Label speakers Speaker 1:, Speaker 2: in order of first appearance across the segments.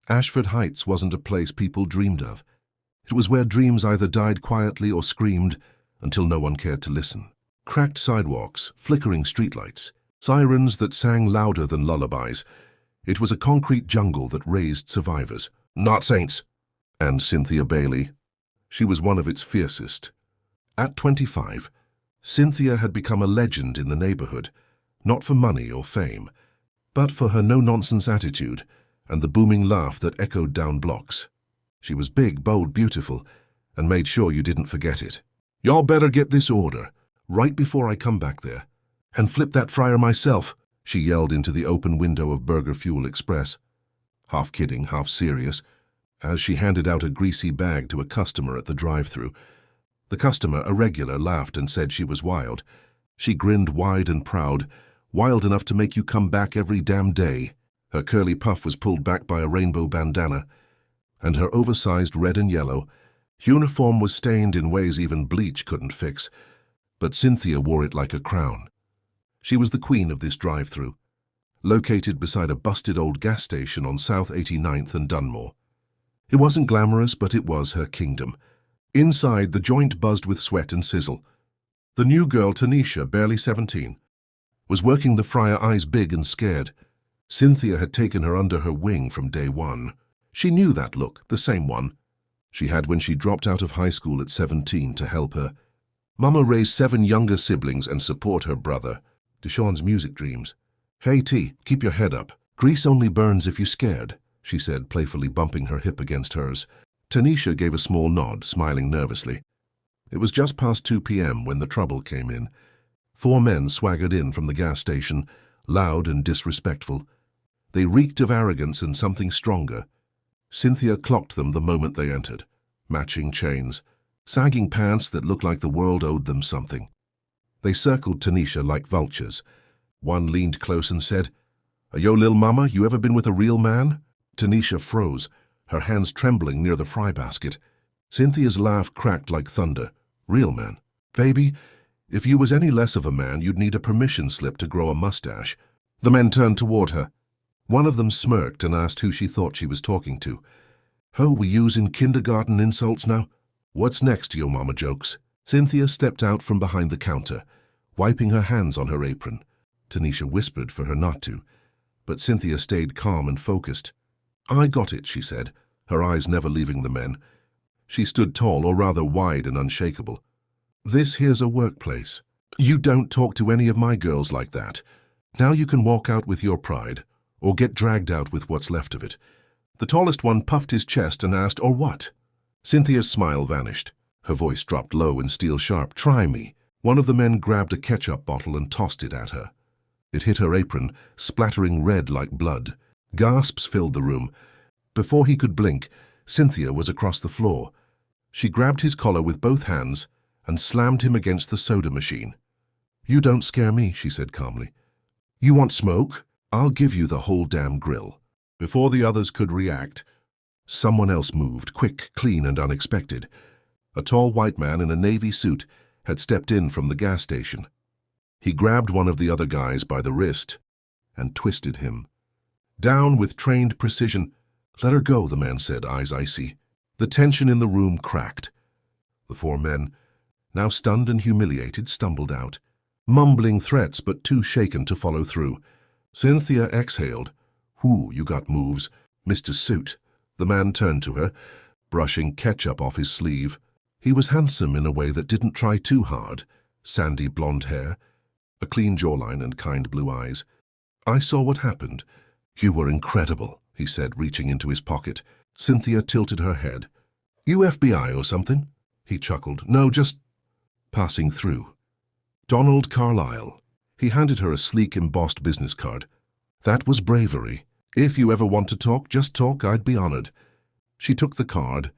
Speaker 1: Ashford Heights wasn't a place people dreamed of. It was where dreams either died quietly or screamed until no one cared to listen. Cracked sidewalks, flickering streetlights, sirens that sang louder than lullabies. It was a concrete jungle that raised survivors. Not saints! And Cynthia Bailey. She was one of its fiercest. At 25, Cynthia had become a legend in the neighborhood, not for money or fame, but for her no-nonsense attitude and the booming laugh that echoed down blocks. She was big, bold, beautiful, and made sure you didn't forget it. "Y'all better get this order, right before I come back there, and flip that fryer myself," she yelled into the open window of Burger Fuel Express, half kidding, half serious, as she handed out a greasy bag to a customer at the drive-thru. The customer, a regular, laughed and said she was wild. She grinned wide and proud, wild enough to make you come back every damn day. Her curly puff was pulled back by a rainbow bandana, and her oversized red and yellow uniform was stained in ways even bleach couldn't fix, but Cynthia wore it like a crown. She was the queen of this drive-thru, located beside a busted old gas station on South 89th and Dunmore. It wasn't glamorous, but it was her kingdom. Inside, the joint buzzed with sweat and sizzle. The new girl, Tanisha, barely 17, was working the fryer, eyes big and scared. Cynthia had taken her under her wing from day one. She knew that look, the same one she had when she dropped out of high school at 17 to help her Mama raise 7 younger siblings and support her brother, Deshaun's music dreams. "Hey T, keep your head up. Grease only burns if you're scared," she said, playfully bumping her hip against hers. Tanisha gave a small nod, smiling nervously. It was just past 2 p.m. when the trouble came in. 4 men swaggered in from the gas station, loud and disrespectful. They reeked of arrogance and something stronger. Cynthia clocked them the moment they entered. Matching chains, sagging pants that looked like the world owed them something. They circled Tanisha like vultures. One leaned close and said, "Yo, lil' mama, you ever been with a real man?" Tanisha froze, her hands trembling near the fry basket. Cynthia's laugh cracked like thunder. "Real man? Baby, if you was any less of a man, you'd need a permission slip to grow a mustache." The men turned toward her. One of them smirked and asked who she thought she was talking to. "Ho, we using kindergarten insults now? What's next, yo mama jokes?" Cynthia stepped out from behind the counter, wiping her hands on her apron. Tanisha whispered for her not to, but Cynthia stayed calm and focused. "I got it," she said, her eyes never leaving the men. She stood tall, or rather wide and unshakable. "This here's a workplace. You don't talk to any of my girls like that. Now you can walk out with your pride, or get dragged out with what's left of it." The tallest one puffed his chest and asked, "Or what?" Cynthia's smile vanished. Her voice dropped low and steel-sharp. "Try me." One of the men grabbed a ketchup bottle and tossed it at her. It hit her apron, splattering red like blood. Gasps filled the room. Before he could blink, Cynthia was across the floor. She grabbed his collar with both hands and slammed him against the soda machine. "You don't scare me," she said calmly. "You want smoke? I'll give you the whole damn grill." Before the others could react, someone else moved, quick, clean, and unexpected. A tall white man in a navy suit had stepped in from the gas station. He grabbed one of the other guys by the wrist and twisted him. Down with trained precision. "Let her go," the man said, eyes icy. The tension in the room cracked. The 4 men, now stunned and humiliated, stumbled out, mumbling threats but too shaken to follow through. Cynthia exhaled. "Whew, you got moves, Mr. Suit." The man turned to her, brushing ketchup off his sleeve. He was handsome in a way that didn't try too hard. Sandy blonde hair, a clean jawline and kind blue eyes. "I saw what happened. You were incredible," he said, reaching into his pocket. Cynthia tilted her head. "You FBI or something?" He chuckled. "No, just passing through." Donald Carlisle. He handed her a sleek, embossed business card. "That was bravery. If you ever want to talk, just talk. I'd be honored." She took the card,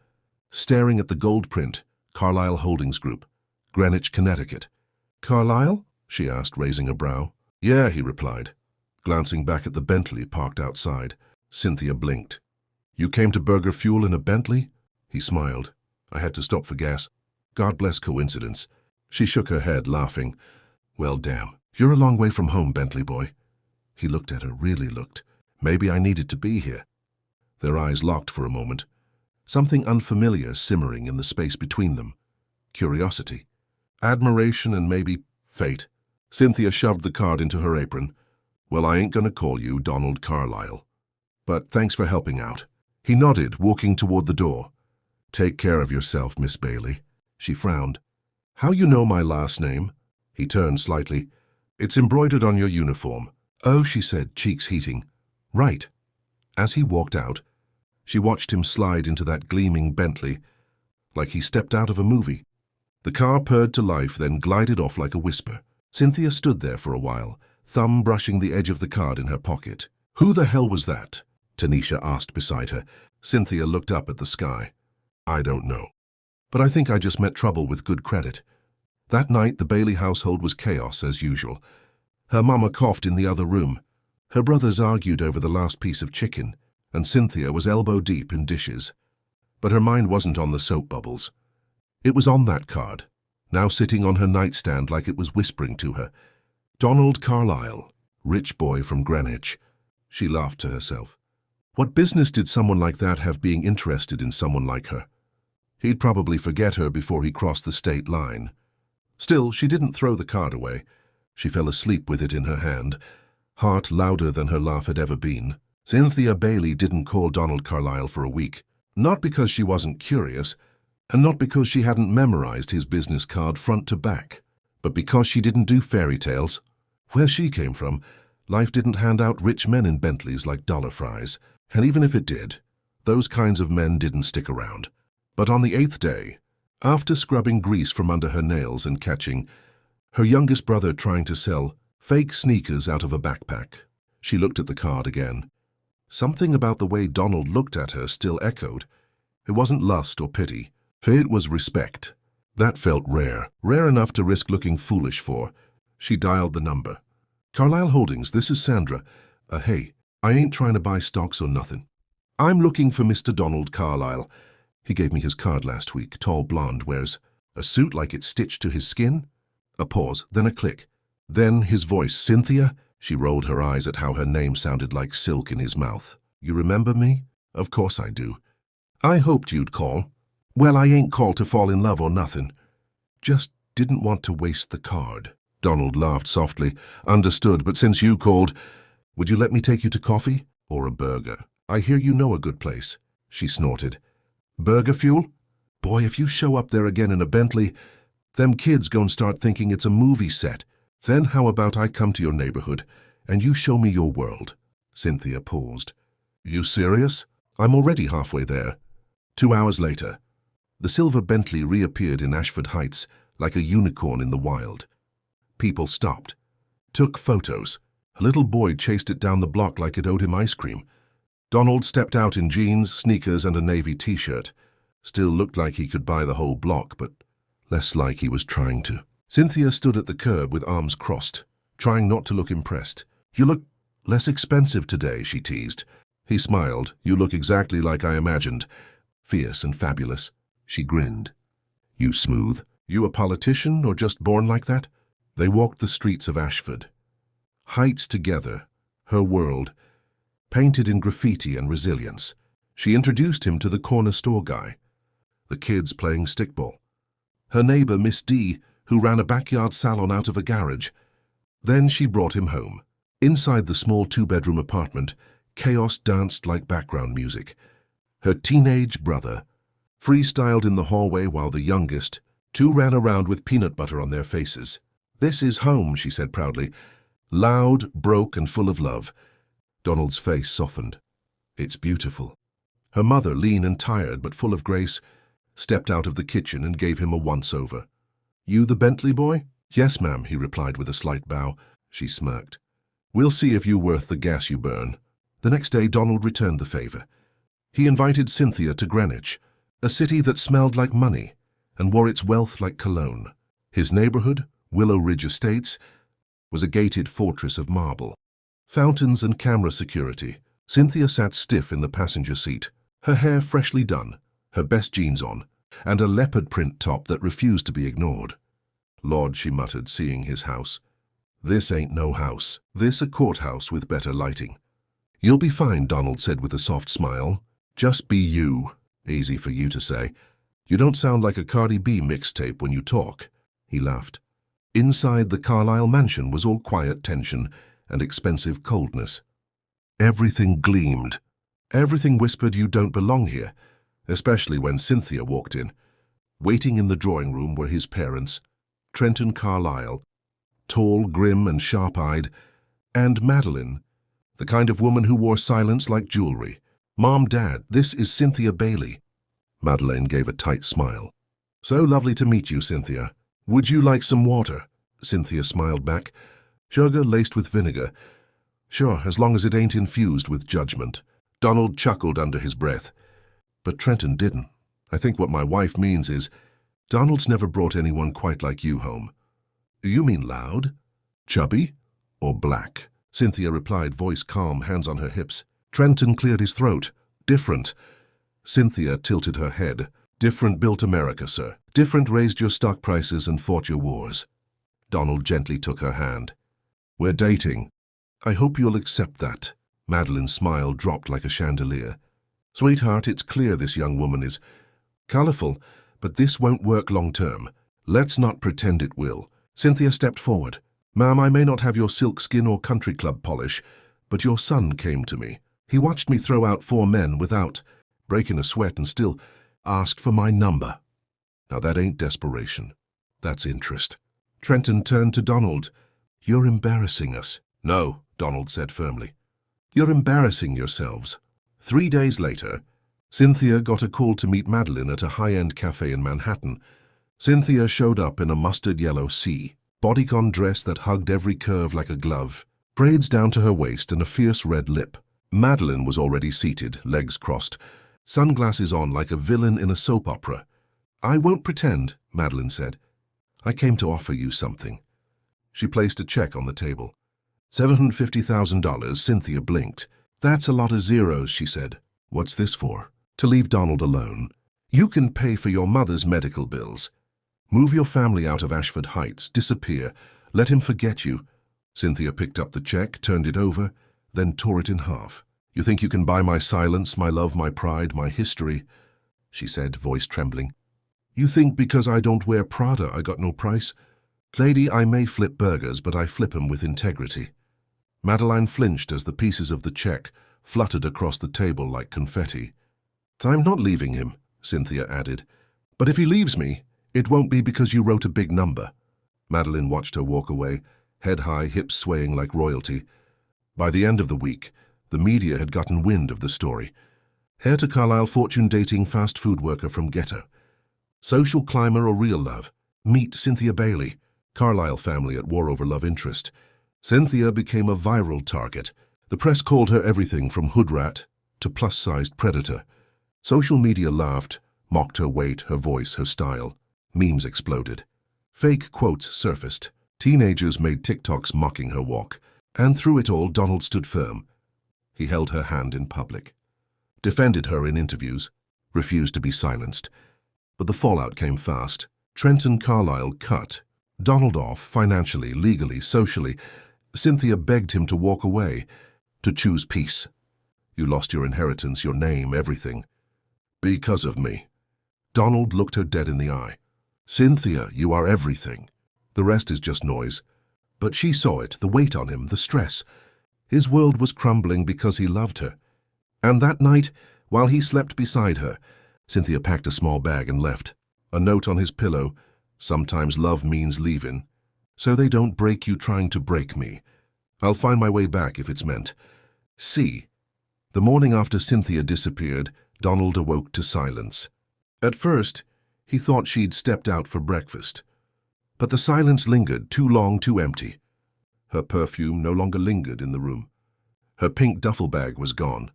Speaker 1: staring at the gold print, Carlisle Holdings Group, Greenwich, Connecticut. "Carlisle?" she asked, raising a brow. "Yeah," he replied, glancing back at the Bentley parked outside. Cynthia blinked. "You came to Burger Fuel in a Bentley?" He smiled. "I had to stop for gas. God bless coincidence." She shook her head, laughing. "Well, damn. You're a long way from home, Bentley boy." He looked at her, really looked. "Maybe I needed to be here." Their eyes locked for a moment, something unfamiliar simmering in the space between them. Curiosity, admiration, and maybe fate. Cynthia shoved the card into her apron. "Well, I ain't gonna call you Donald Carlisle. But thanks for helping out." He nodded, walking toward the door. "Take care of yourself, Miss Bailey." She frowned. "How you know my last name?" He turned slightly. "It's embroidered on your uniform." "Oh," she said, cheeks heating. "Right." As he walked out, she watched him slide into that gleaming Bentley, like he stepped out of a movie. The car purred to life, then glided off like a whisper. Cynthia stood there for a while, thumb brushing the edge of the card in her pocket. "Who the hell was that?" Tanisha asked beside her. Cynthia looked up at the sky. "I don't know. But I think I just met trouble with good credit." That night, the Bailey household was chaos as usual. Her mama coughed in the other room. Her brothers argued over the last piece of chicken, and Cynthia was elbow-deep in dishes. But her mind wasn't on the soap bubbles. It was on that card, now sitting on her nightstand like it was whispering to her. Donald Carlisle, rich boy from Greenwich. She laughed to herself. What business did someone like that have being interested in someone like her? He'd probably forget her before he crossed the state line. Still, she didn't throw the card away. She fell asleep with it in her hand, heart louder than her laugh had ever been. Cynthia Bailey didn't call Donald Carlisle for a week, not because she wasn't curious, and not because she hadn't memorized his business card front to back, but because she didn't do fairy tales. Where she came from, life didn't hand out rich men in Bentleys like dollar fries, and even if it did, those kinds of men didn't stick around. But on the 8th day, after scrubbing grease from under her nails and catching her youngest brother trying to sell fake sneakers out of a backpack, she looked at the card again. Something about the way Donald looked at her still echoed. It wasn't lust or pity. It was respect. That felt rare enough to risk looking foolish for. She dialed the number. "Carlisle Holdings, this is Sandra. Hey, I ain't trying to buy stocks or nothing. I'm looking for Mr. Donald Carlisle. He gave me his card last week. Tall blonde, wears a suit like it's stitched to his skin." A pause, then a click. Then his voice. "Cynthia?" She rolled her eyes at how her name sounded like silk in his mouth. "You remember me?" "Of course I do. I hoped you'd call." "Well, I ain't called to fall in love or nothing. Just didn't want to waste the card." Donald laughed softly. "Understood, but since you called, would you let me take you to coffee? Or a burger? I hear you know a good place." She snorted. "Burger fuel? Boy, if you show up there again in a Bentley, them kids gon' start thinking it's a movie set. Then how about I come to your neighborhood and you show me your world?" Cynthia paused. "You serious? I'm already halfway there." 2 hours later, the silver Bentley reappeared in Ashford Heights like a unicorn in the wild. People stopped, took photos. A little boy chased it down the block like it owed him ice cream. Donald stepped out in jeans, sneakers, and a navy t-shirt. Still looked like he could buy the whole block, but less like he was trying to. Cynthia stood at the curb with arms crossed, trying not to look impressed. "You look less expensive today," she teased. He smiled. "You look exactly like I imagined. Fierce and fabulous." She grinned. "You smooth. You a politician or just born like that?" They walked the streets of Ashford. Heights together, her world, painted in graffiti and resilience. She introduced him to the corner store guy, the kids playing stickball. Her neighbor, Miss D, who ran a backyard salon out of a garage. Then she brought him home. Inside the small 2-bedroom apartment, chaos danced like background music. Her teenage brother freestyled in the hallway while the youngest, 2, ran around with peanut butter on their faces. "This is home," she said proudly. Loud, broke, and full of love. Donald's face softened. "It's beautiful." Her mother, lean and tired but full of grace, stepped out of the kitchen and gave him a once-over. "You the Bentley boy?" "Yes, ma'am," he replied with a slight bow. She smirked. "We'll see if you're worth the gas you burn." The next day, Donald returned the favor. He invited Cynthia to Greenwich, a city that smelled like money and wore its wealth like cologne. His neighborhood, Willow Ridge Estates, was a gated fortress of marble. Fountains and camera security. Cynthia sat stiff in the passenger seat, her hair freshly done, her best jeans on, and a leopard print top that refused to be ignored. "Lord," she muttered, seeing his house. "This ain't no house. This a courthouse with better lighting." "You'll be fine," Donald said with a soft smile. Just be you. Easy for you to say. You don't sound like a Cardi B mixtape when you talk. He laughed. Inside the Carlisle mansion was all quiet tension and expensive coldness. Everything gleamed. Everything whispered you don't belong here, especially when Cynthia walked in. Waiting in the drawing room were his parents, Trenton Carlisle, tall, grim, and sharp-eyed, and Madeline, the kind of woman who wore silence like jewelry. Mom, Dad, this is Cynthia Bailey. Madeline gave a tight smile. So lovely to meet you, Cynthia. Would you like some water? Cynthia smiled back. Sugar laced with vinegar. Sure, as long as it ain't infused with judgment. Donald chuckled under his breath. But Trenton didn't. I think what my wife means is, Donald's never brought anyone quite like you home. You mean loud, chubby, or black? Cynthia replied, voice calm, hands on her hips. Trenton cleared his throat. Different. Cynthia tilted her head. Different built America, sir. Different raised your stock prices and fought your wars. Donald gently took her hand. We're dating. I hope you'll accept that. Madeline's smile dropped like a chandelier. Sweetheart, it's clear this young woman is colorful, but this won't work long term. Let's not pretend it will. Cynthia stepped forward. Ma'am, I may not have your silk skin or country club polish, but your son came to me. He watched me throw out 4 men without breaking a sweat and still asked for my number. Now that ain't desperation. That's interest. Trenton turned to Donald. You're embarrassing us. No, Donald said firmly. You're embarrassing yourselves. 3 days later, Cynthia got a call to meet Madeline at a high-end cafe in Manhattan. Cynthia showed up in a mustard-yellow C, bodycon dress that hugged every curve like a glove, braids down to her waist and a fierce red lip. Madeline was already seated, legs crossed, sunglasses on like a villain in a soap opera. I won't pretend, Madeline said. I came to offer you something. She placed a check on the table. $750,000, Cynthia blinked. That's a lot of zeros, she said. What's this for? To leave Donald alone. You can pay for your mother's medical bills. Move your family out of Ashford Heights, disappear, let him forget you. Cynthia picked up the check, turned it over, then tore it in half. You think you can buy my silence, my love, my pride, my history? She said, voice trembling. You think because I don't wear Prada I got no price? Lady, I may flip burgers, but I flip 'em with integrity. Madeline flinched as the pieces of the check fluttered across the table like confetti. I'm not leaving him, Cynthia added. But if he leaves me, it won't be because you wrote a big number. Madeline watched her walk away, head high, hips swaying like royalty. By the end of the week, the media had gotten wind of the story. Heir to Carlisle fortune dating fast food worker from Ghetto. Social climber or real love? Meet Cynthia Bailey. Carlisle family at war over love interest. Cynthia became a viral target. The press called her everything from hood rat to plus-sized predator. Social media laughed, mocked her weight, her voice, her style. Memes exploded. Fake quotes surfaced. Teenagers made TikToks mocking her walk. And through it all, Donald stood firm. He held her hand in public. Defended her in interviews. Refused to be silenced. But the fallout came fast. Trenton Carlisle cut Donald off financially, legally, socially. Cynthia begged him to walk away, to choose peace. You lost your inheritance, your name, everything. Because of me. Donald looked her dead in the eye. Cynthia, you are everything. The rest is just noise. But she saw it, the weight on him, the stress. His world was crumbling because he loved her. And that night, while he slept beside her, Cynthia packed a small bag and left. A note on his pillow. Sometimes love means leaving. So they don't break you trying to break me. I'll find my way back if it's meant. C. The morning after Cynthia disappeared, Donald awoke to silence. At first, he thought she'd stepped out for breakfast. But the silence lingered, too long, too empty. Her perfume no longer lingered in the room. Her pink duffel bag was gone.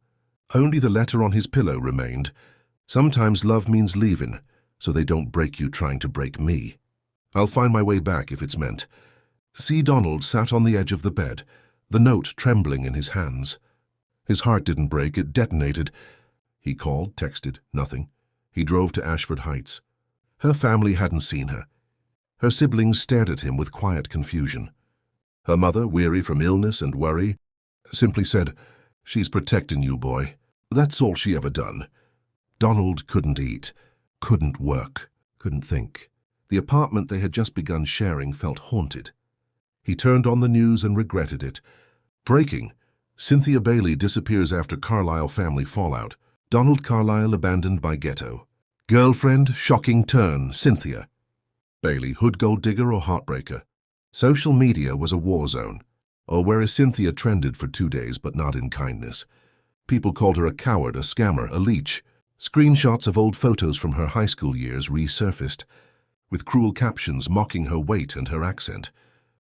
Speaker 1: Only the letter on his pillow remained. Sometimes love means leaving, so they don't break you trying to break me. I'll find my way back if it's meant. C. Donald sat on the edge of the bed, the note trembling in his hands. His heart didn't break, it detonated. He called, texted, nothing. He drove to Ashford Heights. Her family hadn't seen her. Her siblings stared at him with quiet confusion. Her mother, weary from illness and worry, simply said, "She's protecting you, boy." That's all she ever done. Donald couldn't eat, couldn't work, couldn't think. The apartment they had just begun sharing felt haunted. He turned on the news and regretted it. Breaking. Cynthia Bailey disappears after Carlisle family fallout. Donald Carlisle abandoned by Ghetto. Girlfriend, shocking turn, Cynthia Bailey, hood gold digger or heartbreaker. Social media was a war zone. Or whereas Cynthia trended for 2 days, but not in kindness. People called her a coward, a scammer, a leech. Screenshots of old photos from her high school years resurfaced, with cruel captions mocking her weight and her accent.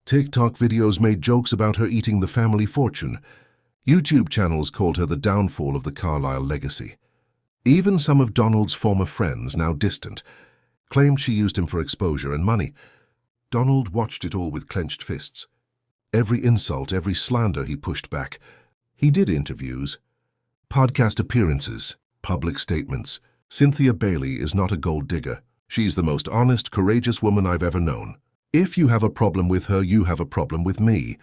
Speaker 1: TikTok videos made jokes about her eating the family fortune. YouTube channels called her the downfall of the Carlisle legacy. Even some of Donald's former friends, now distant, claimed she used him for exposure and money. Donald watched it all with clenched fists. Every insult, every slander he pushed back. He did interviews, podcast appearances, public statements. Cynthia Bailey is not a gold digger. She's the most honest, courageous woman I've ever known. If you have a problem with her, you have a problem with me.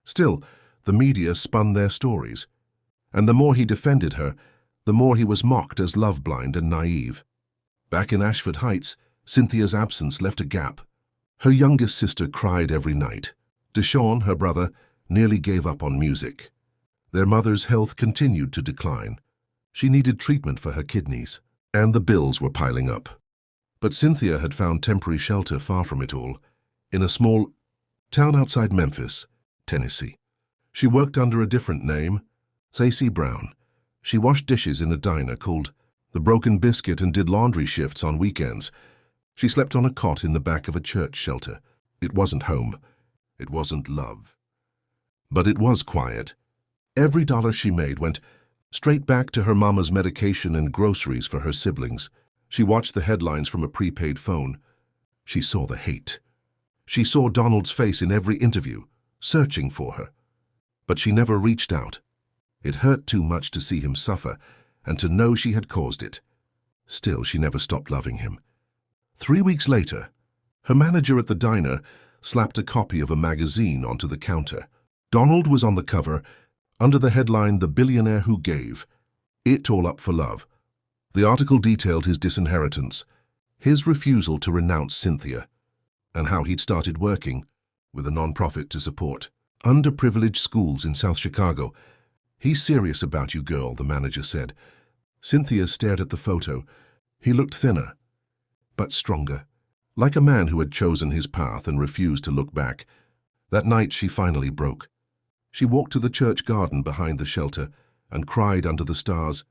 Speaker 1: Still, the media spun their stories. And the more he defended her, the more he was mocked as love-blind and naive. Back in Ashford Heights, Cynthia's absence left a gap. Her youngest sister cried every night. Deshaun, her brother, nearly gave up on music. Their mother's health continued to decline. She needed treatment for her kidneys, and the bills were piling up. But Cynthia had found temporary shelter far from it all, in a small town outside Memphis, Tennessee. She worked under a different name, Stacey Brown. She washed dishes in a diner called The Broken Biscuit and did laundry shifts on weekends. She slept on a cot in the back of a church shelter. It wasn't home. It wasn't love. But it was quiet. Every dollar she made went straight back to her mama's medication and groceries for her siblings. She watched the headlines from a prepaid phone. She saw the hate. She saw Donald's face in every interview, searching for her. But she never reached out. It hurt too much to see him suffer and to know she had caused it. Still, she never stopped loving him. 3 weeks later, her manager at the diner slapped a copy of a magazine onto the counter. Donald was on the cover, under the headline, "The Billionaire Who Gave." It all up for love. The article detailed his disinheritance, his refusal to renounce Cynthia, and how he'd started working with a non-profit to support underprivileged schools in South Chicago. "He's serious about you, girl," the manager said. Cynthia stared at the photo. He looked thinner, but stronger, like a man who had chosen his path and refused to look back. That night she finally broke. She walked to the church garden behind the shelter and cried under the stars,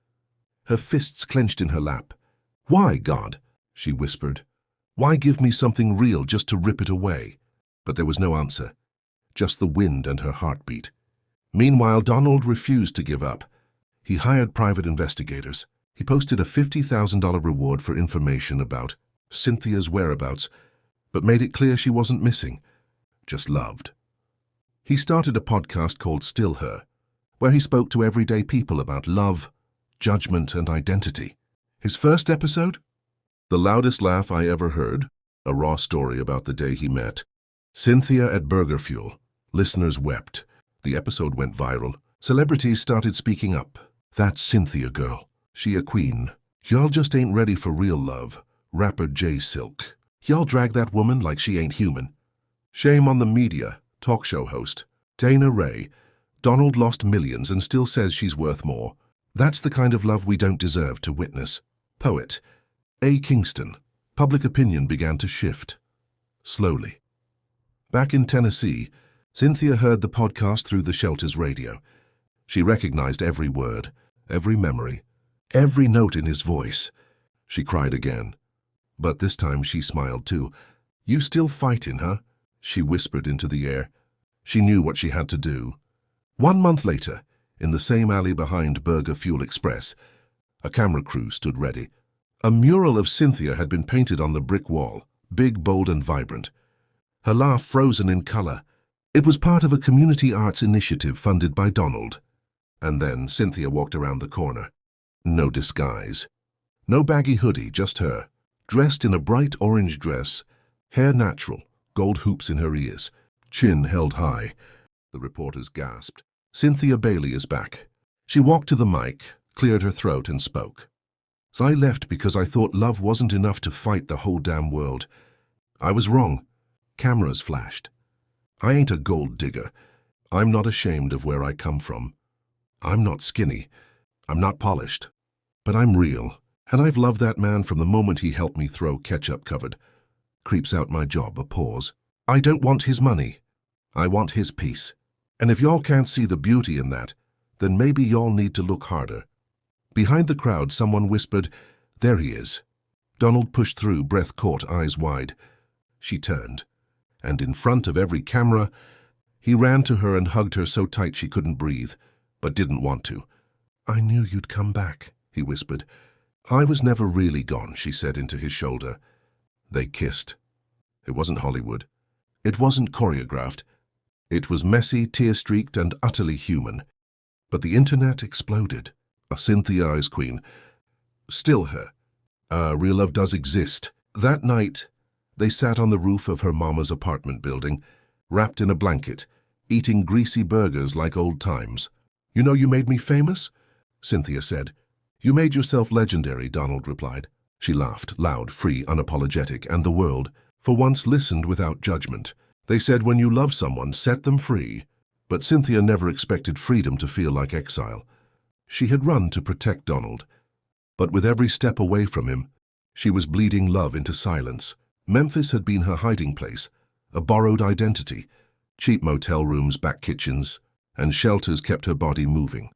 Speaker 1: her fists clenched in her lap. "Why, God?" she whispered. "Why give me something real just to rip it away?" But there was no answer, just the wind and her heartbeat. Meanwhile, Donald refused to give up. He hired private investigators. He posted a $50,000 reward for information about Cynthia's whereabouts, but made it clear she wasn't missing, just loved. He started a podcast called Still Her, where he spoke to everyday people about love, judgment, and identity. His first episode? The loudest laugh I ever heard, a raw story about the day he met Cynthia at Burger Fuel. Listeners wept. The episode went viral. Celebrities started speaking up. "That's Cynthia, girl. She a queen. Y'all just ain't ready for real love." Rapper J Silk. "Y'all drag that woman like she ain't human." Shame on the media. Talk show host Dana Ray. "Donald lost millions and still says she's worth more. That's the kind of love we don't deserve to witness." Poet A. Kingston. Public opinion began to shift. Slowly. Back in Tennessee, Cynthia heard the podcast through the shelter's radio. She recognized every word, every memory, every note in his voice. She cried again. But this time she smiled too. "You still fighting, huh?" she whispered into the air. She knew what she had to do. 1 month later, in the same alley behind Burger Fuel Express, a camera crew stood ready. A mural of Cynthia had been painted on the brick wall, big, bold, and vibrant. Her laugh frozen in color. It was part of a community arts initiative funded by Donald. And then Cynthia walked around the corner. No disguise. No baggy hoodie, just her, dressed in a bright orange dress, hair natural, gold hoops in her ears, chin held high. The reporters gasped. "Cynthia Bailey is back." She walked to the mic, cleared her throat and spoke. I left because I thought love wasn't enough to fight the whole damn world. I was wrong. Cameras flashed. I ain't a gold digger. I'm not ashamed of where I come from. I'm not skinny. I'm not polished. But I'm real, and I've loved that man from the moment he helped me throw ketchup covered. Creeps out my job, a pause. I don't want his money. I want his peace. And if y'all can't see the beauty in that, then maybe y'all need to look harder. Behind the crowd, someone whispered, "There he is." Donald pushed through, breath caught, eyes wide. She turned, and in front of every camera, he ran to her and hugged her so tight she couldn't breathe, but didn't want to. "I knew you'd come back," he whispered. "I was never really gone," she said into his shoulder. They kissed. It wasn't Hollywood. It wasn't choreographed. It was messy, tear-streaked, and utterly human. But the internet exploded. A Cynthia is queen. Still her. Real love does exist. That night, they sat on the roof of her mama's apartment building, wrapped in a blanket, eating greasy burgers like old times. "You know you made me famous?" Cynthia said. "You made yourself legendary," Donald replied. She laughed, loud, free, unapologetic, and the world, for once, listened without judgment. They said when you love someone, set them free. But Cynthia never expected freedom to feel like exile. She had run to protect Donald. But with every step away from him, she was bleeding love into silence. Memphis had been her hiding place, a borrowed identity. Cheap motel rooms, back kitchens, and shelters kept her body moving.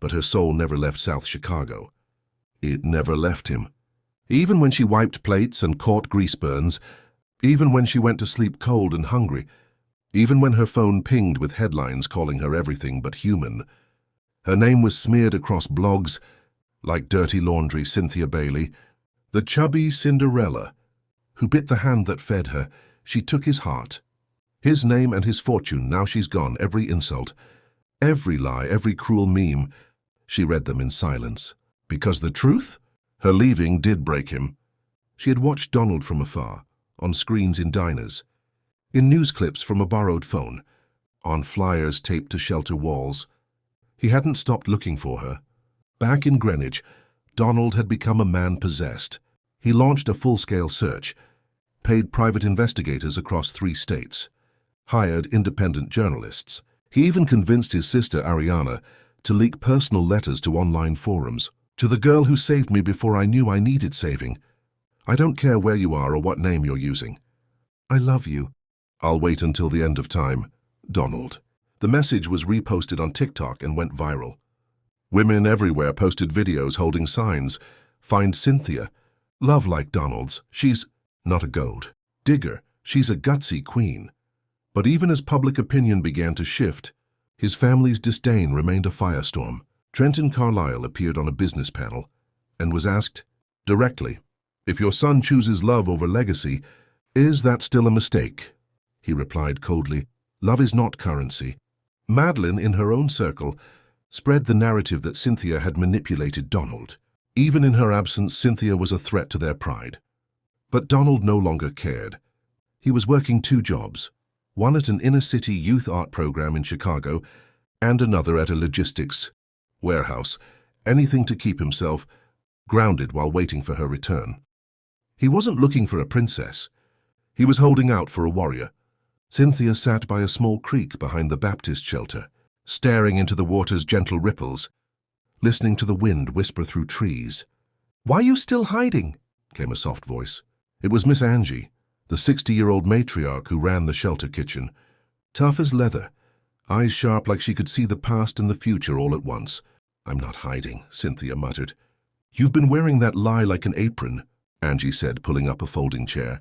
Speaker 1: But her soul never left South Chicago. It never left him. Even when she wiped plates and caught grease burns, even when she went to sleep cold and hungry, even when her phone pinged with headlines calling her everything but human, her name was smeared across blogs like dirty laundry. Cynthia Bailey, the chubby Cinderella, who bit the hand that fed her. She took his heart, his name and his fortune. Now she's gone. Every insult, every lie, every cruel meme, she read them in silence. Because the truth? Her leaving did break him. She had watched Donald from afar, on screens in diners, in news clips from a borrowed phone, on flyers taped to shelter walls. He hadn't stopped looking for her. Back in Greenwich, Donald had become a man possessed. He launched a full-scale search, paid private investigators across 3 states, hired independent journalists. He even convinced his sister Ariana to leak personal letters to online forums. "To the girl who saved me before I knew I needed saving. I don't care where you are or what name you're using. I love you. I'll wait until the end of time. Donald." The message was reposted on TikTok and went viral. Women everywhere posted videos holding signs. "Find Cynthia. Love like Donald's. She's not a gold digger. She's a gutsy queen." But even as public opinion began to shift, his family's disdain remained a firestorm. Donald Carlisle appeared on a business panel and was asked directly, "If your son chooses love over legacy, is that still a mistake?" He replied coldly, "Love is not currency." Madeline, in her own circle, spread the narrative that Cynthia had manipulated Donald. Even in her absence, Cynthia was a threat to their pride. But Donald no longer cared. He was working 2 jobs, one at an inner-city youth art program in Chicago and another at a logistics warehouse, anything to keep himself grounded while waiting for her return. He wasn't looking for a princess. He was holding out for a warrior. Cynthia sat by a small creek behind the Baptist shelter, staring into the water's gentle ripples, listening to the wind whisper through trees. "Why are you still hiding?" came a soft voice. It was Miss Angie, the 60-year-old matriarch who ran the shelter kitchen. Tough as leather, eyes sharp like she could see the past and the future all at once. "I'm not hiding," Cynthia muttered. "You've been wearing that lie like an apron," Angie said, pulling up a folding chair.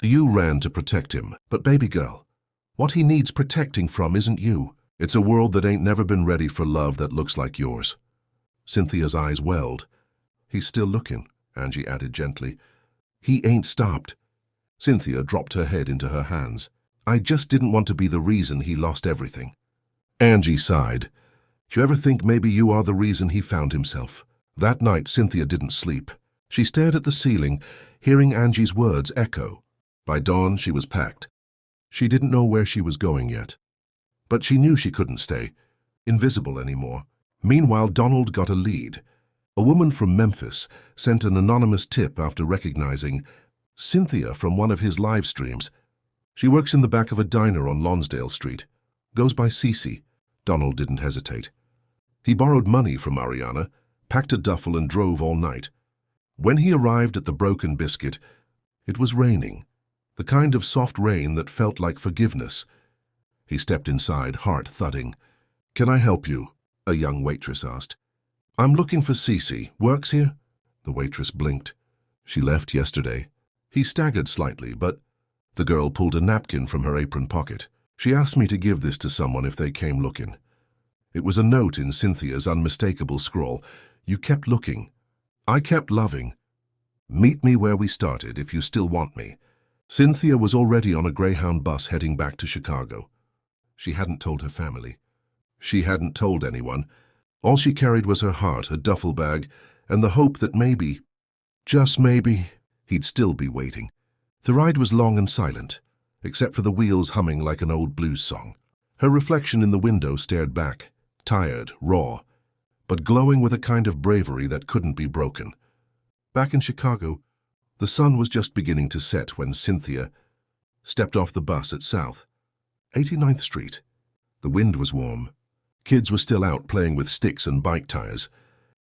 Speaker 1: "You ran to protect him, but baby girl, what he needs protecting from isn't you. It's a world that ain't never been ready for love that looks like yours." Cynthia's eyes welled. "He's still looking," Angie added gently. "He ain't stopped." Cynthia dropped her head into her hands. "I just didn't want to be the reason he lost everything." Angie sighed. "Do you ever think maybe you are the reason he found himself?" That night, Cynthia didn't sleep. She stared at the ceiling, hearing Angie's words echo. By dawn, she was packed. She didn't know where she was going yet. But she knew she couldn't stay invisible anymore. Meanwhile, Donald got a lead. A woman from Memphis sent an anonymous tip after recognizing Cynthia from one of his live streams. She works in the back of a diner on Lonsdale Street. Goes by Cece. Donald didn't hesitate. He borrowed money from Ariana, packed a duffel and drove all night. When he arrived at the Broken Biscuit, it was raining, the kind of soft rain that felt like forgiveness. He stepped inside, heart thudding. "Can I help you?" a young waitress asked. "I'm looking for Cece. Works here?" The waitress blinked. "She left yesterday." He staggered slightly, but the girl pulled a napkin from her apron pocket. "She asked me to give this to someone if they came looking." It was a note in Cynthia's unmistakable scrawl. "You kept looking. I kept loving. Meet me where we started if you still want me." Cynthia was already on a Greyhound bus heading back to Chicago. She hadn't told her family. She hadn't told anyone. All she carried was her heart, a duffel bag, and the hope that maybe, just maybe, he'd still be waiting. The ride was long and silent, except for the wheels humming like an old blues song. Her reflection in the window stared back, tired, raw, but glowing with a kind of bravery that couldn't be broken. Back in Chicago, the sun was just beginning to set when Cynthia stepped off the bus at South 89th Street. The wind was warm. Kids were still out playing with sticks and bike tires.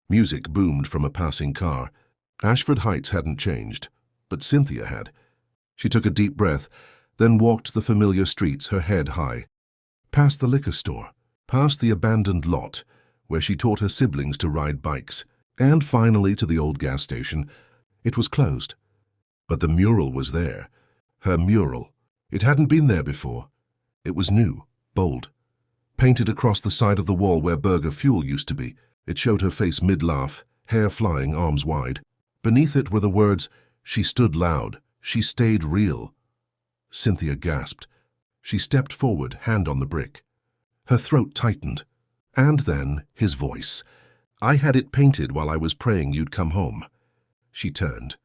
Speaker 1: Music boomed from a passing car. Ashford Heights hadn't changed, but Cynthia had. She took a deep breath, then walked the familiar streets, her head high. Past the liquor store, past the abandoned lot, where she taught her siblings to ride bikes, and finally to the old gas station. It was closed. But the mural was there. Her mural. It hadn't been there before. It was new, bold. Painted across the side of the wall where Burger Fuel used to be, it showed her face mid-laugh, hair flying, arms wide. Beneath it were the words, "She stood loud. She stayed real." Cynthia gasped. She stepped forward, hand on the brick. Her throat tightened. And then, his voice. "I had it painted while I was praying you'd come home." She turned.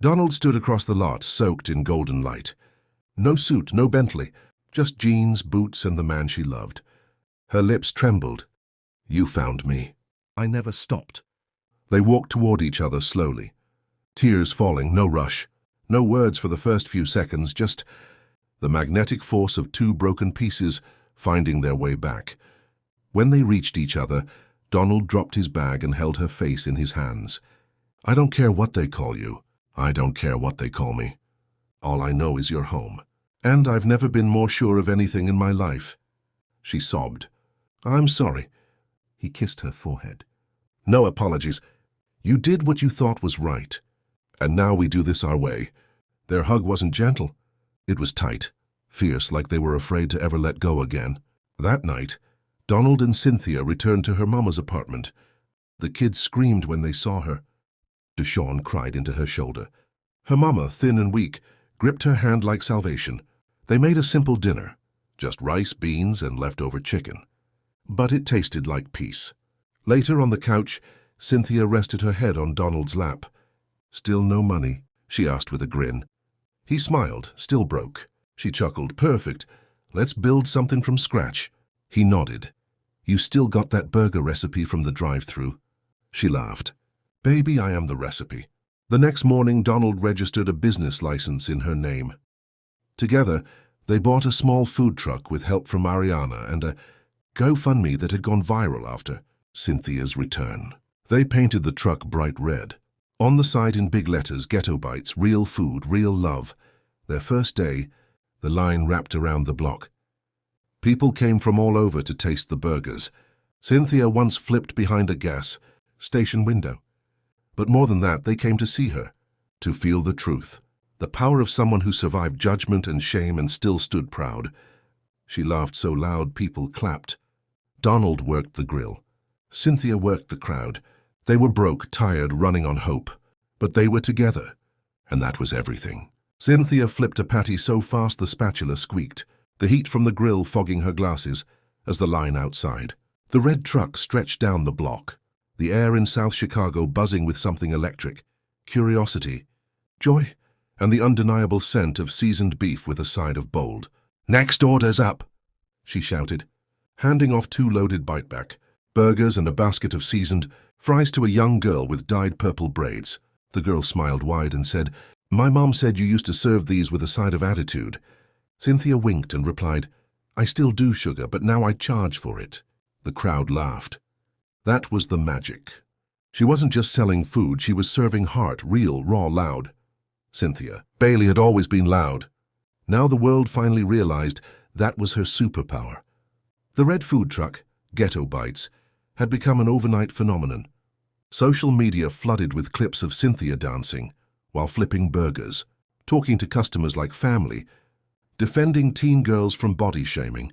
Speaker 1: Donald stood across the lot, soaked in golden light. No suit, no Bentley, just jeans, boots, and the man she loved. Her lips trembled. "You found me." I never stopped. They walked toward each other slowly. Tears falling, no rush. No words for the first few seconds, just the magnetic force of two broken pieces finding their way back. When they reached each other, Donald dropped his bag and held her face in his hands. "I don't care what they call you. I don't care what they call me. All I know is you're home. And I've never been more sure of anything in my life." She sobbed. "I'm sorry." He kissed her forehead. "No apologies. You did what you thought was right. And now we do this our way." Their hug wasn't gentle. It was tight, fierce, like they were afraid to ever let go again. That night, Donald and Cynthia returned to her mama's apartment. The kids screamed when they saw her. Deshawn cried into her shoulder. Her mama, thin and weak, gripped her hand like salvation. They made a simple dinner, just rice, beans, and leftover chicken. But it tasted like peace. Later on the couch, Cynthia rested her head on Donald's lap. "Still no money?" she asked with a grin. He smiled, still broke. She chuckled. "Perfect. Let's build something from scratch." He nodded. "You still got that burger recipe from the drive-thru?" She laughed. "Baby, I am the recipe." The next morning, Donald registered a business license in her name. Together, they bought a small food truck with help from Ariana and a GoFundMe that had gone viral after Cynthia's return. They painted the truck bright red. On the side in big letters, Ghetto Bites, real food, real love. Their first day, the line wrapped around the block. People came from all over to taste the burgers. Cynthia once flipped behind a gas station window. But more than that, they came to see her, to feel the truth, the power of someone who survived judgment and shame and still stood proud. She laughed so loud people clapped. Donald worked the grill. Cynthia worked the crowd. They were broke, tired, running on hope. But they were together, and that was everything. Cynthia flipped a patty so fast the spatula squeaked, the heat from the grill fogging her glasses as the line outside. The red truck stretched down the block, the air in South Chicago buzzing with something electric, curiosity, joy, and the undeniable scent of seasoned beef with a side of bold. "Next order's up," she shouted, handing off 2 loaded bite back. burgers and a basket of seasoned fries to a young girl with dyed purple braids. The girl smiled wide and said, "My mom said you used to serve these with a side of attitude." Cynthia winked and replied, "I still do, sugar, but now I charge for it." The crowd laughed. That was the magic. She wasn't just selling food, she was serving heart, real, raw, loud. Cynthia Bailey had always been loud. Now the world finally realized that was her superpower. The red food truck, Ghetto Bites, had become an overnight phenomenon. Social media flooded with clips of Cynthia dancing while flipping burgers, talking to customers like family, defending teen girls from body shaming,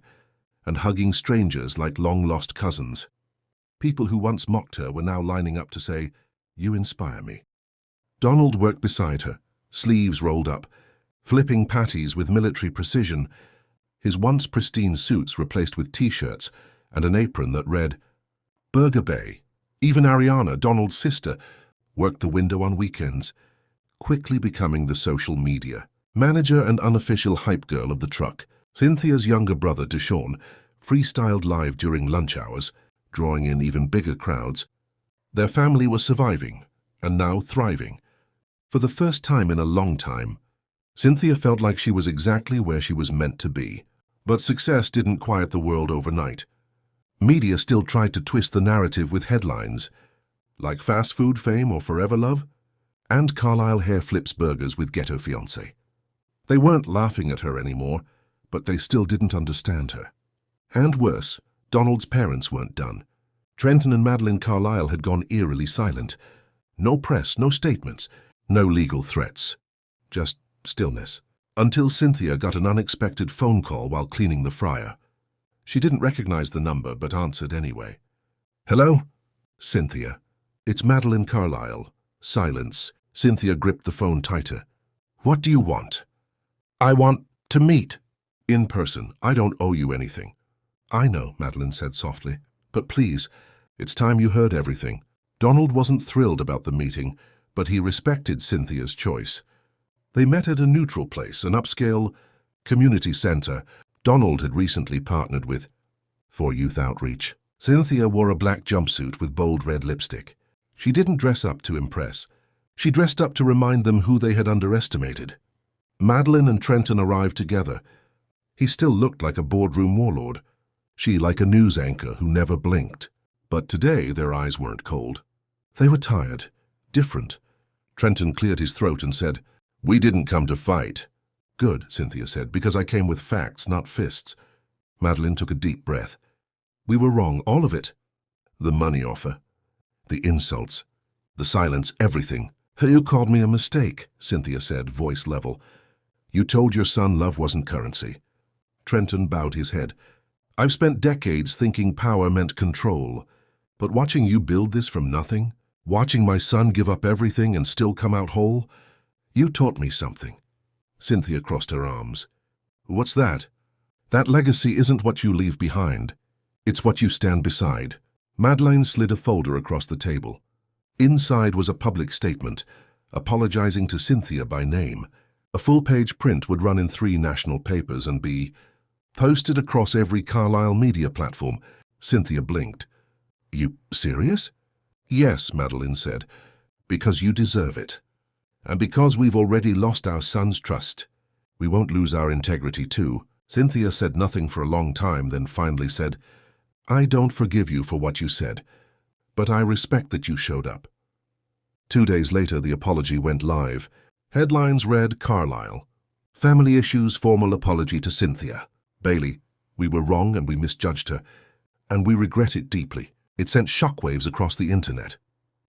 Speaker 1: and hugging strangers like long-lost cousins. People who once mocked her were now lining up to say, "You inspire me." Donald worked beside her, sleeves rolled up, flipping patties with military precision, his once pristine suits replaced with T-shirts and an apron that read, "Burger Bay." Even Ariana, Donald's sister, worked the window on weekends, quickly becoming the social media manager and unofficial hype girl of the truck. Cynthia's younger brother, Deshaun, freestyled live during lunch hours, drawing in even bigger crowds. Their family was surviving, and now thriving. For the first time in a long time, Cynthia felt like she was exactly where she was meant to be. But success didn't quiet the world overnight. Media still tried to twist the narrative with headlines, like fast food fame or forever love, and Carlisle hair flips burgers with ghetto fiancé. They weren't laughing at her anymore, but they still didn't understand her. And worse, Donald's parents weren't done. Trenton and Madeline Carlisle had gone eerily silent. No press, no statements, no legal threats. Just stillness. Until Cynthia got an unexpected phone call while cleaning the fryer. She didn't recognize the number, but answered anyway. "Hello?" "Cynthia. It's Madeline Carlisle." Silence. Cynthia gripped the phone tighter. "What do you want?" "I want to meet." "In person. I don't owe you anything." "I know," Madeline said softly. "But please, it's time you heard everything." Donald wasn't thrilled about the meeting, but he respected Cynthia's choice. They met at a neutral place, an upscale community center Donald had recently partnered with for youth outreach. Cynthia wore a black jumpsuit with bold red lipstick. She didn't dress up to impress. She dressed up to remind them who they had underestimated. Madeline and Trenton arrived together. He still looked like a boardroom warlord. She like a news anchor who never blinked. But today their eyes weren't cold. They were tired, different. Trenton cleared his throat and said, "We didn't come to fight." "Good," Cynthia said, "because I came with facts, not fists." Madeline took a deep breath. "We were wrong, all of it. The money offer, the insults, the silence, everything." "You called me a mistake," Cynthia said, voice level. "You told your son love wasn't currency." Trenton bowed his head. "I've spent decades thinking power meant control. But watching you build this from nothing, watching my son give up everything and still come out whole, you taught me something." Cynthia crossed her arms. "What's that?" "That legacy isn't what you leave behind. It's what you stand beside." Madeline slid a folder across the table. Inside was a public statement, apologizing to Cynthia by name. A full-page print would run in 3 national papers and be posted across every Carlisle media platform. Cynthia blinked. "You serious?" "Yes," Madeline said, "because you deserve it. And because we've already lost our son's trust, we won't lose our integrity too." Cynthia said nothing for a long time, then finally said, "I don't forgive you for what you said, but I respect that you showed up." 2 days later, the apology went live. Headlines read, "Carlisle. Family issues, formal apology to Cynthia Bailey. We were wrong and we misjudged her, and we regret it deeply." It sent shockwaves across the internet.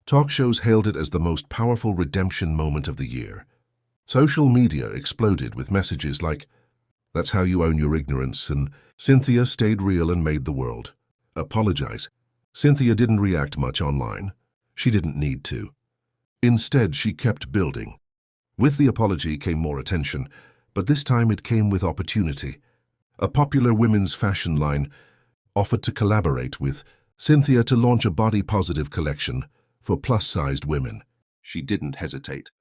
Speaker 1: Talk shows hailed it as the most powerful redemption moment of the year. Social media exploded with messages like, "That's how you own your ignorance," and "Cynthia stayed real and made the world apologize." Cynthia didn't react much online. She didn't need to. Instead, she kept building. With the apology came more attention, but this time it came with opportunity. A popular women's fashion line offered to collaborate with Cynthia to launch a body-positive collection for plus-sized women. She didn't hesitate.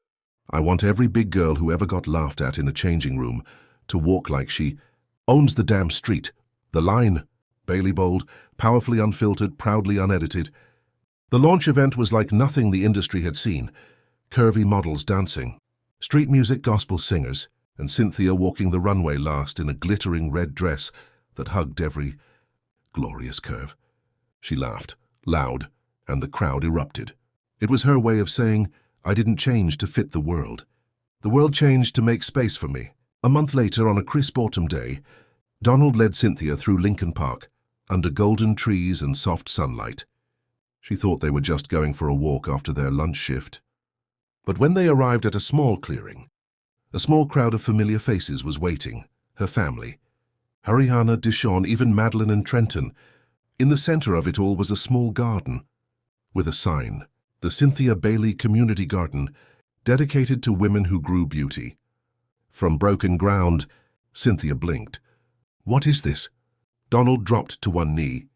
Speaker 1: "I want every big girl who ever got laughed at in a changing room to walk like she owns the damn street." The line Bailey bold, powerfully unfiltered, proudly unedited. The launch event was like nothing the industry had seen. Curvy models dancing, street music gospel singers, and Cynthia walking the runway last in a glittering red dress that hugged every glorious curve. She laughed, loud, and the crowd erupted. It was her way of saying, I didn't change to fit the world. The world changed to make space for me. A month later, on a crisp autumn day, Donald led Cynthia through Lincoln Park, under golden trees and soft sunlight. She thought they were just going for a walk after their lunch shift. But when they arrived at a small clearing, a small crowd of familiar faces was waiting, her family. Ariana, Deshawn, even Madeline and Trenton. In the center of it all was a small garden, with a sign, the Cynthia Bailey Community Garden, dedicated to women who grew beauty. From broken ground, Cynthia blinked. What is this? Donald dropped to one knee.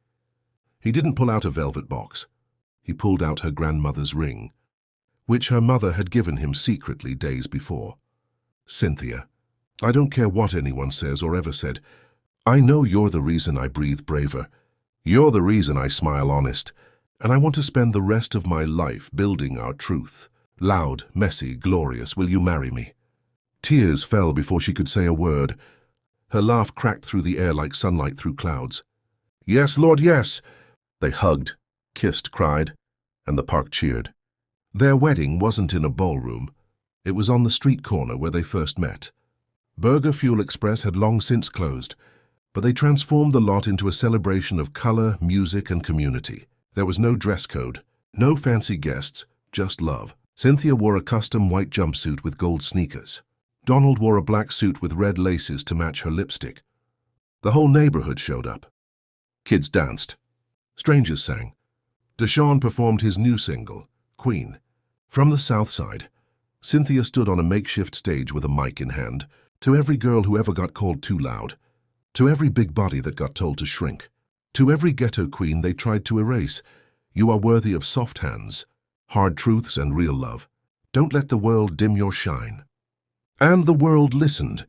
Speaker 1: He didn't pull out a velvet box. He pulled out her grandmother's ring, which her mother had given him secretly days before. Cynthia, I don't care what anyone says or ever said. I know you're the reason I breathe braver. You're the reason I smile honest. And I want to spend the rest of my life building our truth. Loud, messy, glorious, will you marry me? Tears fell before she could say a word. Her laugh cracked through the air like sunlight through clouds. Yes, Lord, yes! They hugged, kissed, cried, and the park cheered. Their wedding wasn't in a ballroom. It was on the street corner where they first met. Burger Fuel Express had long since closed, but they transformed the lot into a celebration of color, music, and community. There was no dress code, no fancy guests, just love. Cynthia wore a custom white jumpsuit with gold sneakers. Donald wore a black suit with red laces to match her lipstick. The whole neighborhood showed up. Kids danced. Strangers sang. Deshawn performed his new single, Queen. From the south side, Cynthia stood on a makeshift stage with a mic in hand, to every girl who ever got called too loud, to every big body that got told to shrink, to every ghetto queen they tried to erase. You are worthy of soft hands, hard truths, and real love. Don't let the world dim your shine. And the world listened.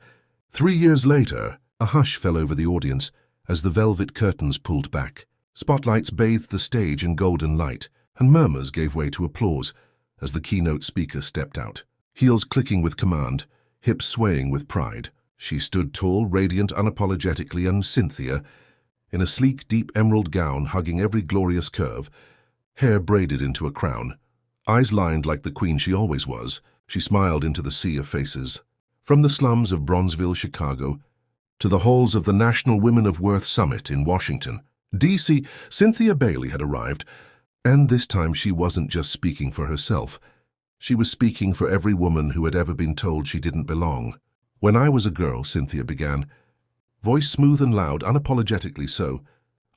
Speaker 1: 3 years later, a hush fell over the audience as the velvet curtains pulled back. Spotlights bathed the stage in golden light, and murmurs gave way to applause as the keynote speaker stepped out. Heels clicking with command, hips swaying with pride, she stood tall, radiant, unapologetically, and Cynthia, in a sleek, deep emerald gown hugging every glorious curve, hair braided into a crown, eyes lined like the queen she always was, she smiled into the sea of faces. From the slums of Bronzeville, Chicago, to the halls of the National Women of Worth Summit in Washington, D.C., Cynthia Bailey had arrived, and this time she wasn't just speaking for herself. She was speaking for every woman who had ever been told she didn't belong. When I was a girl, Cynthia began, voice smooth and loud, unapologetically so,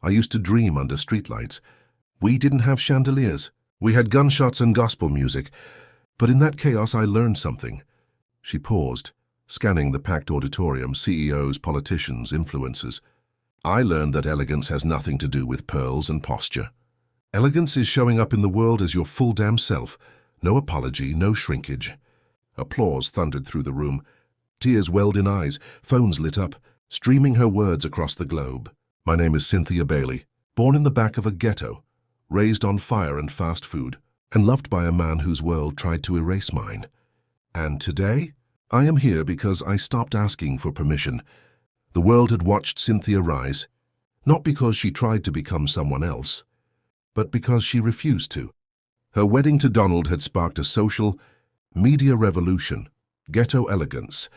Speaker 1: I used to dream under streetlights. We didn't have chandeliers. We had gunshots and gospel music. But in that chaos I learned something. She paused, scanning the packed auditorium, CEOs, politicians, influencers. I learned that elegance has nothing to do with pearls and posture. Elegance is showing up in the world as your full damn self. No apology, no shrinkage. Applause thundered through the room. Tears welled in eyes, phones lit up, streaming her words across the globe. My name is Cynthia Bailey, born in the back of a ghetto, raised on fire and fast food, and loved by a man whose world tried to erase mine. And today, I am here because I stopped asking for permission. The world had watched Cynthia rise, not because she tried to become someone else, but because she refused to. Her wedding to Donald had sparked a social, media revolution. Ghetto elegance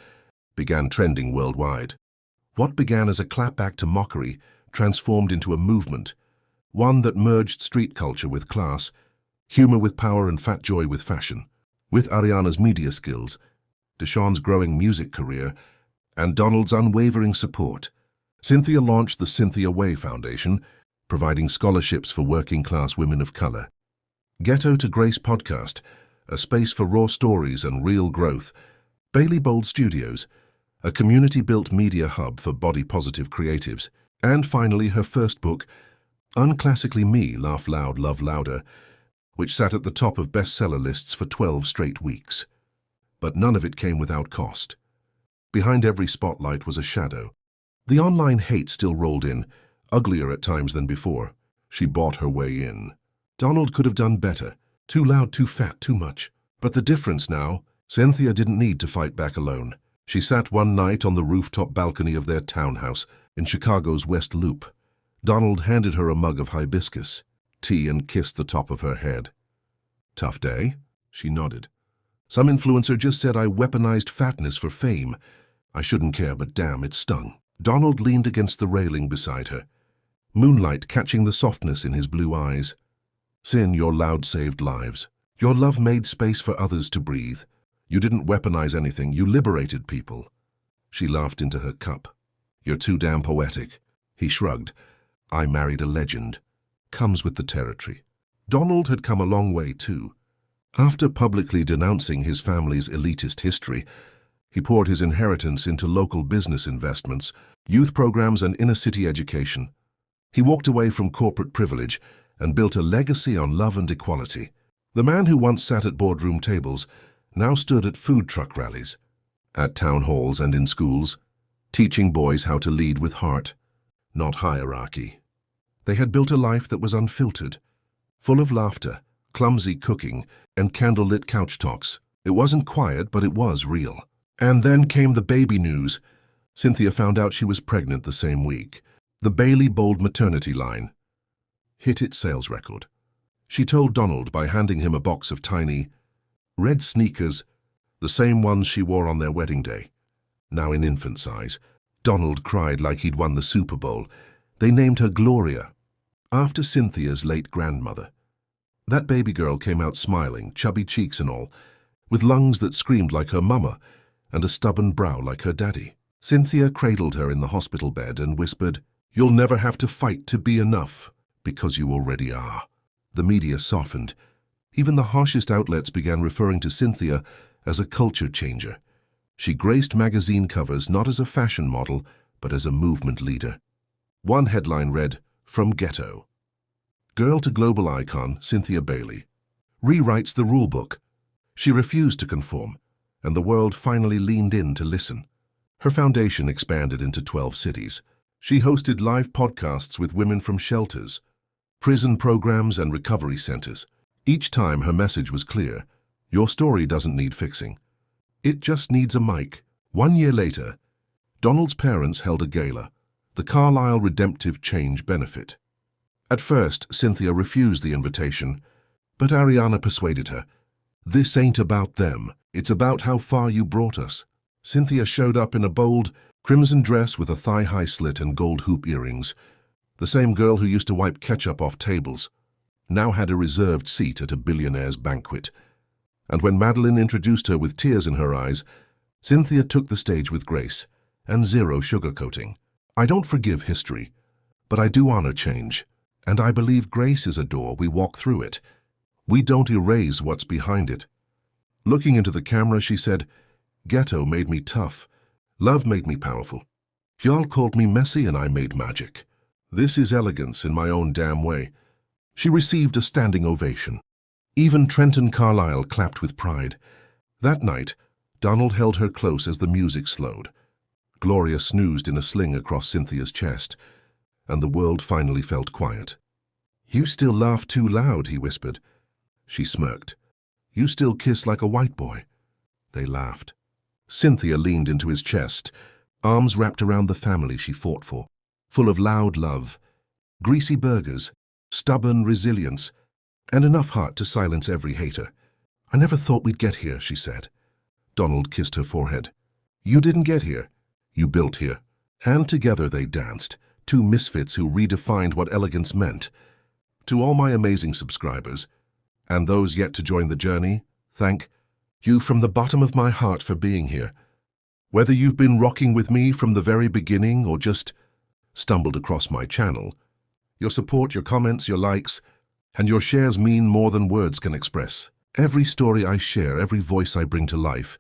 Speaker 1: began trending worldwide. What began as a clapback to mockery transformed into a movement, one that merged street culture with class, humor with power, and fat joy with fashion. With Ariana's media skills, Deshawn's growing music career, and Donald's unwavering support, Cynthia launched the Cynthia Way Foundation, providing scholarships for working-class women of color. Ghetto to Grace podcast, a space for raw stories and real growth. Bailey Bold Studios, a community-built media hub for body-positive creatives. And finally, her first book, Unclassically Me, Laugh Loud, Love Louder, which sat at the top of bestseller lists for 12 straight weeks. But none of it came without cost. Behind every spotlight was a shadow. The online hate still rolled in, uglier at times than before. She bought her way in. Donald could have done better. Too loud, too fat, too much. But the difference now, Cynthia didn't need to fight back alone. She sat one night on the rooftop balcony of their townhouse in Chicago's West Loop. Donald handed her a mug of hibiscus tea and kissed the top of her head. "Tough day?" She nodded. "Some influencer just said I weaponized fatness for fame. I shouldn't care, but damn, it stung." Donald leaned against the railing beside her, moonlight catching the softness in his blue eyes. "Cyn, your loud saved lives. Your love made space for others to breathe. You didn't weaponize anything, you liberated people." She laughed into her cup. "You're too damn poetic." He shrugged. "I married a legend. Comes with the territory." Donald had come a long way too. After publicly denouncing his family's elitist history, he poured his inheritance into local business investments, youth programs, and inner-city education. He walked away from corporate privilege and built a legacy on love and equality. The man who once sat at boardroom tables now stood at food truck rallies, at town halls and in schools, teaching boys how to lead with heart, not hierarchy. They had built a life that was unfiltered, full of laughter, clumsy cooking, and candlelit couch talks. It wasn't quiet, but it was real. And then came the baby news. Cynthia found out she was pregnant the same week. The Bailey Bold maternity line hit its sales record. She told Donald by handing him a box of tiny, red sneakers, the same ones she wore on their wedding day. Now in infant size, Donald cried like he'd won the Super Bowl. They named her Gloria, after Cynthia's late grandmother. That baby girl came out smiling, chubby cheeks and all, with lungs that screamed like her mama and a stubborn brow like her daddy. Cynthia cradled her in the hospital bed and whispered, "You'll never have to fight to be enough, because you already are." The media softened. Even the harshest outlets began referring to Cynthia as a culture changer. She graced magazine covers not as a fashion model, but as a movement leader. One headline read, "From Ghetto. Girl to global icon, Cynthia Bailey rewrites the rulebook." She refused to conform, and the world finally leaned in to listen. Her foundation expanded into 12 cities. She hosted live podcasts with women from shelters, prison programs, and recovery centers. Each time her message was clear: your story doesn't need fixing. It just needs a mic. 1 year later, Donald's parents held a gala, the Carlisle Redemptive Change Benefit. At first, Cynthia refused the invitation, but Ariana persuaded her. "This ain't about them. It's about how far you brought us." Cynthia showed up in a bold, crimson dress with a thigh-high slit and gold hoop earrings. The same girl who used to wipe ketchup off tables now had a reserved seat at a billionaire's banquet. And when Madeline introduced her with tears in her eyes, Cynthia took the stage with grace and zero sugarcoating. "I don't forgive history, but I do honor change. And I believe grace is a door, we walk through it. We don't erase what's behind it." Looking into the camera, she said, "Ghetto made me tough. Love made me powerful. Y'all called me messy and I made magic. This is elegance in my own damn way." She received a standing ovation. Even Trenton Carlisle clapped with pride. That night, Donald held her close as the music slowed. Gloria snoozed in a sling across Cynthia's chest, and the world finally felt quiet. "You still laugh too loud," he whispered. She smirked. "You still kiss like a white boy." They laughed. Cynthia leaned into his chest, arms wrapped around the family she fought for, full of loud love, greasy burgers, stubborn resilience, and enough heart to silence every hater. "I never thought we'd get here," she said. Donald kissed her forehead. "You didn't get here. You built here." And together they danced, two misfits who redefined what elegance meant. To all my amazing subscribers, and those yet to join the journey, thank you from the bottom of my heart for being here. Whether you've been rocking with me from the very beginning or just stumbled across my channel, your support, your comments, your likes, and your shares mean more than words can express. Every story I share, every voice I bring to life,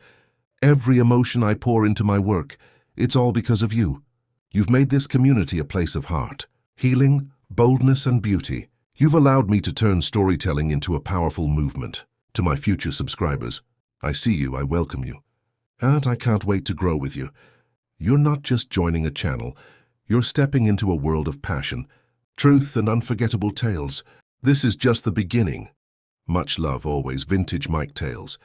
Speaker 1: every emotion I pour into my work, it's all because of you. You've made this community a place of heart, healing, boldness, and beauty. You've allowed me to turn storytelling into a powerful movement. To my future subscribers, I see you, I welcome you. And I can't wait to grow with you. You're not just joining a channel, You're stepping into a world of passion, truth, and unforgettable tales. This is just the beginning. Much love always, Vintage Mike Tales.